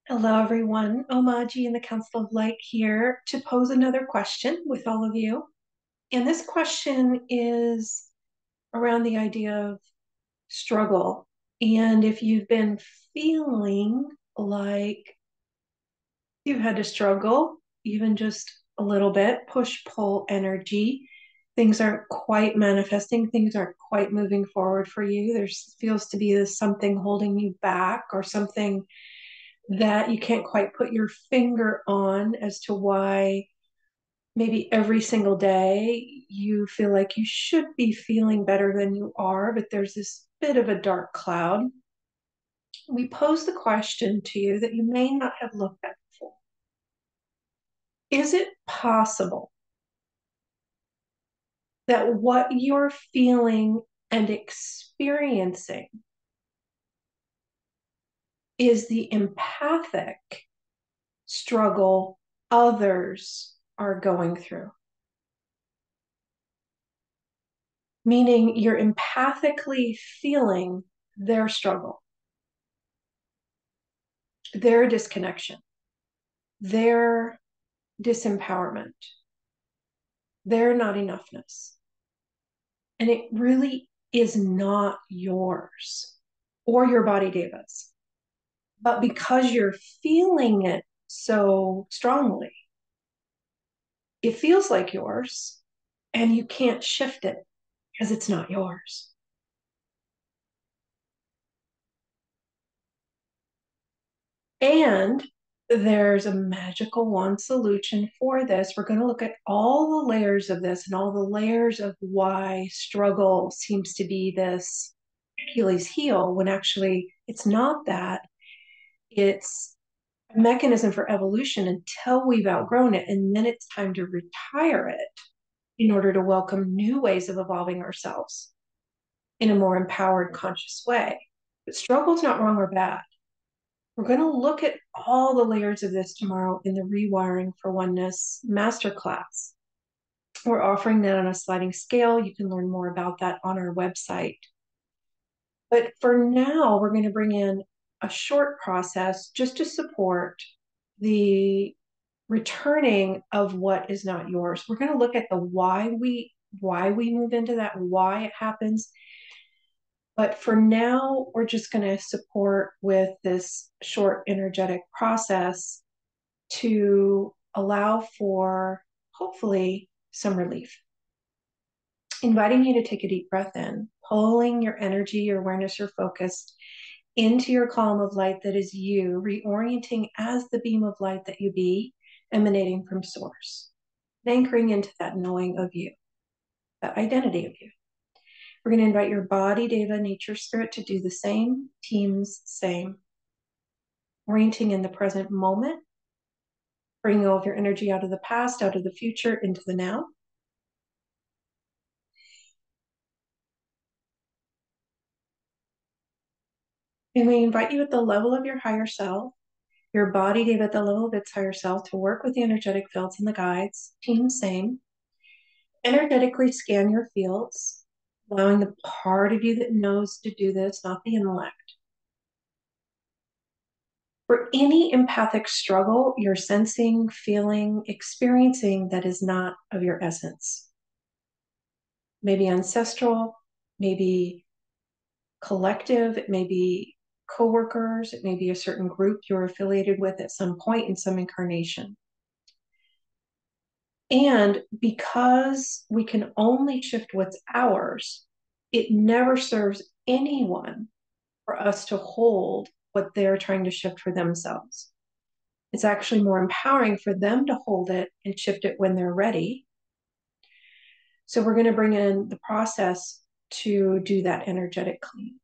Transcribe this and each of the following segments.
Hello, everyone. Omaji in the Council of Light here to pose another question with all of you. And this question is around the idea of struggle. And if you've been feeling like you've had to struggle, even just a little bit, push-pull energy, things aren't quite manifesting, things aren't quite moving forward for you. There feels to be something holding you back or something that you can't quite put your finger on as to why maybe every single day you feel like you should be feeling better than you are, but there's this bit of a dark cloud. We pose the question to you that you may not have looked at before. Is it possible that what you're feeling and experiencing is the empathic struggle others are going through? Meaning you're empathically feeling their struggle, their disconnection, their disempowerment, their not enoughness. And it really is not yours or your body gave us. But because you're feeling it so strongly, it feels like yours and you can't shift it because it's not yours. And there's a magical wand solution for this. We're going to look at all the layers of this and all the layers of why struggle seems to be this Achilles heel when actually it's not that. It's a mechanism for evolution until we've outgrown it. And then it's time to retire it in order to welcome new ways of evolving ourselves in a more empowered, conscious way. But struggle's not wrong or bad. We're going to look at all the layers of this tomorrow in the Rewiring for Oneness Masterclass. We're offering that on a sliding scale. You can learn more about that on our website. But for now, we're going to bring in a short process just to support the returning of what is not yours. We're going to look at the why we move into that, why it happens. But for now, we're just going to support with this short energetic process to allow for, hopefully, some relief. Inviting you to take a deep breath in, pulling your energy, your awareness, your focus into your column of light that is you, reorienting as the beam of light that you be, emanating from source, anchoring into that knowing of you, that identity of you. We're going to invite your body, Deva, nature, spirit to do the same, teams, same. Orienting in the present moment, bringing all of your energy out of the past, out of the future, into the now. And we invite you at the level of your higher self, your body, Deva, at the level of its higher self, to work with the energetic fields and the guides, team, same. Energetically scan your fields, allowing the part of you that knows to do this, not the intellect. For any empathic struggle you're sensing, feeling, experiencing that is not of your essence. Maybe ancestral, maybe collective, it may be coworkers, it may be a certain group you're affiliated with at some point in some incarnation. And because we can only shift what's ours, it never serves anyone for us to hold what they're trying to shift for themselves. It's actually more empowering for them to hold it and shift it when they're ready. So we're going to bring in the process to do that energetically.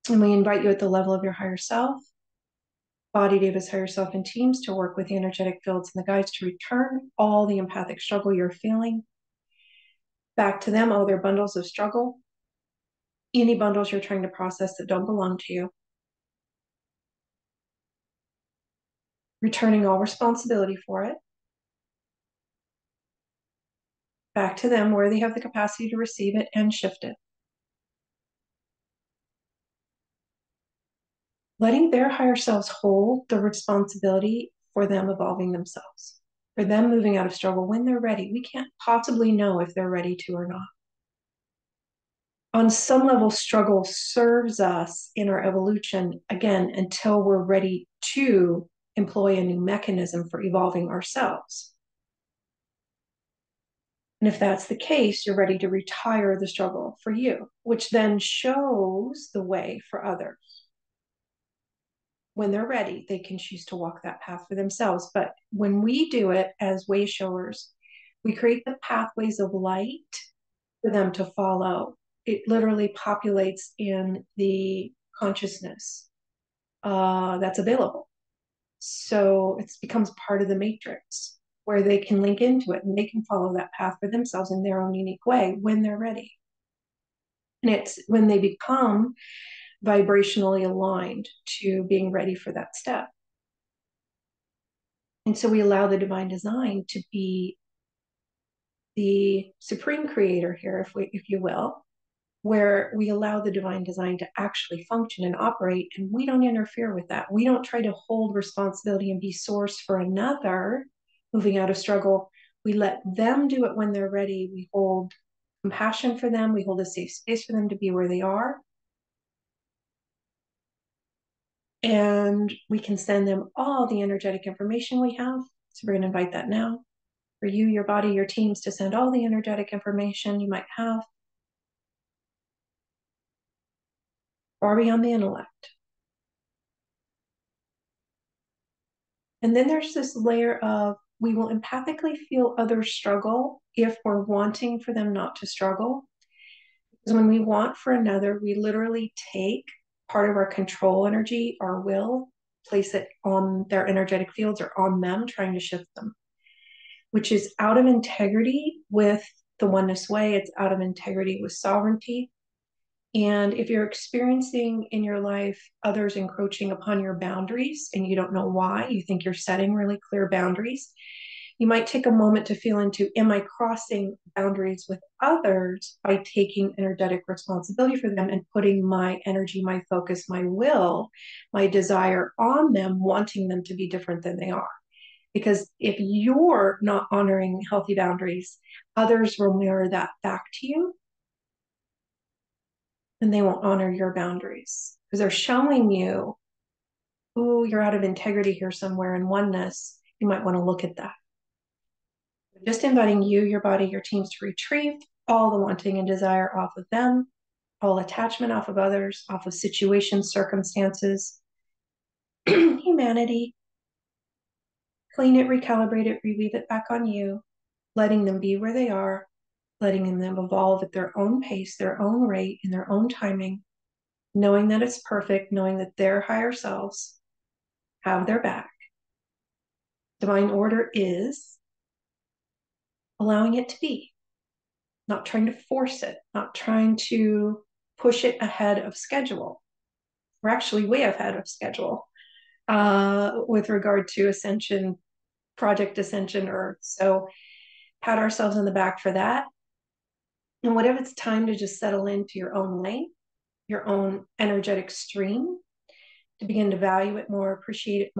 And we invite you at the level of your higher self, body, Deva's higher self, and teams to work with the energetic fields and the guides to return all the empathic struggle you're feeling back to them, all their bundles of struggle, any bundles you're trying to process that don't belong to you, returning all responsibility for it back to them where they have the capacity to receive it and shift it. letting their higher selves hold the responsibility for them evolving themselves, for them moving out of struggle when they're ready. We can't possibly know if they're ready to or not. On some level, struggle serves us in our evolution, again, until we're ready to employ a new mechanism for evolving ourselves. And if that's the case, you're ready to retire the struggle for you, which then shows the way for others. When they're ready, they can choose to walk that path for themselves. But when we do it as way showers, we create the pathways of light for them to follow. It literally populates in the consciousness that's available. So it becomes part of the matrix where they can link into it and they can follow that path for themselves in their own unique way when they're ready. And it's when they become vibrationally aligned to being ready for that step. And so we allow the divine design to be the supreme creator here, if you will, where we allow the divine design to actually function and operate, and we don't interfere with that. We don't try to hold responsibility and be source for another moving out of struggle. We let them do it when they're ready. We hold compassion for them. We hold a safe space for them to be where they are. And we can send them all the energetic information we have. So we're going to invite that now for you, your body, your teams to send all the energetic information you might have far beyond the intellect. And then there's this layer of we will empathically feel others struggle if we're wanting for them not to struggle. Because when we want for another, we literally take part of our control energy, our will, place it on their energetic fields or on them, trying to shift them, which is out of integrity with the oneness way. It's out of integrity with sovereignty. And if you're experiencing in your life others encroaching upon your boundaries and you don't know why, you think you're setting really clear boundaries, you might take a moment to feel into, am I crossing boundaries with others by taking energetic responsibility for them and putting my energy, my focus, my will, my desire on them, wanting them to be different than they are? Because if you're not honoring healthy boundaries, others will mirror that back to you and they won't honor your boundaries because they're showing you, ooh, you're out of integrity here somewhere in oneness. You might want to look at that. Just inviting you, your body, your teams to retrieve all the wanting and desire off of them, all attachment off of others, off of situations, circumstances, humanity. Clean it, recalibrate it, reweave it back on you, letting them be where they are, letting them evolve at their own pace, their own rate, in their own timing, knowing that it's perfect, knowing that their higher selves have their back. Divine order is allowing it to be, not trying to force it, not trying to push it ahead of schedule. We're actually way ahead of schedule with regard to Ascension, Project Ascension Earth. So pat ourselves on the back for that. And whatever it's time to just settle into your own lane, your own energetic stream, to begin to value it more, appreciate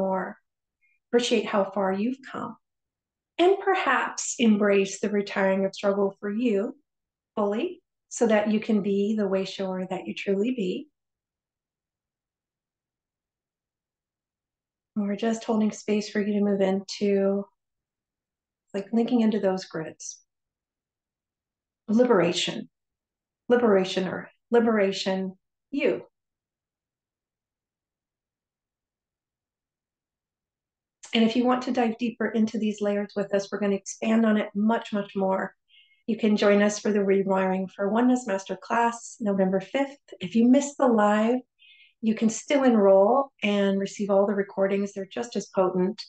how far you've come, and perhaps embrace the retiring of struggle for you fully so that you can be the way shower that you truly be. And we're just holding space for you to move into, like, linking into those grids. Liberation, liberation, Earth, liberation, you. And if you want to dive deeper into these layers with us, we're going to expand on it much, much more. You can join us for the Rewiring for Oneness Masterclass, November 5th. If you missed the live, you can still enroll and receive all the recordings. They're just as potent.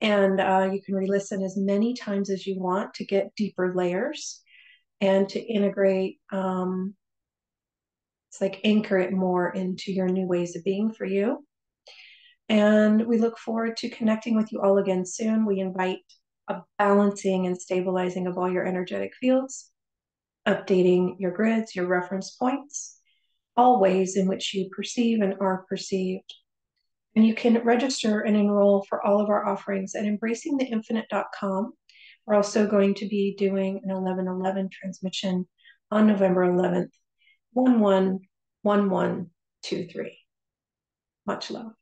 And you can re-listen as many times as you want to get deeper layers and to integrate, it's like anchor it more into your new ways of being for you. And we look forward to connecting with you all again soon. We invite a balancing and stabilizing of all your energetic fields, updating your grids, your reference points, all ways in which you perceive and are perceived. And you can register and enroll for all of our offerings at embracingtheinfinite.com. We're also going to be doing an 11/11 transmission on November 11th, 11/11/23. Much love.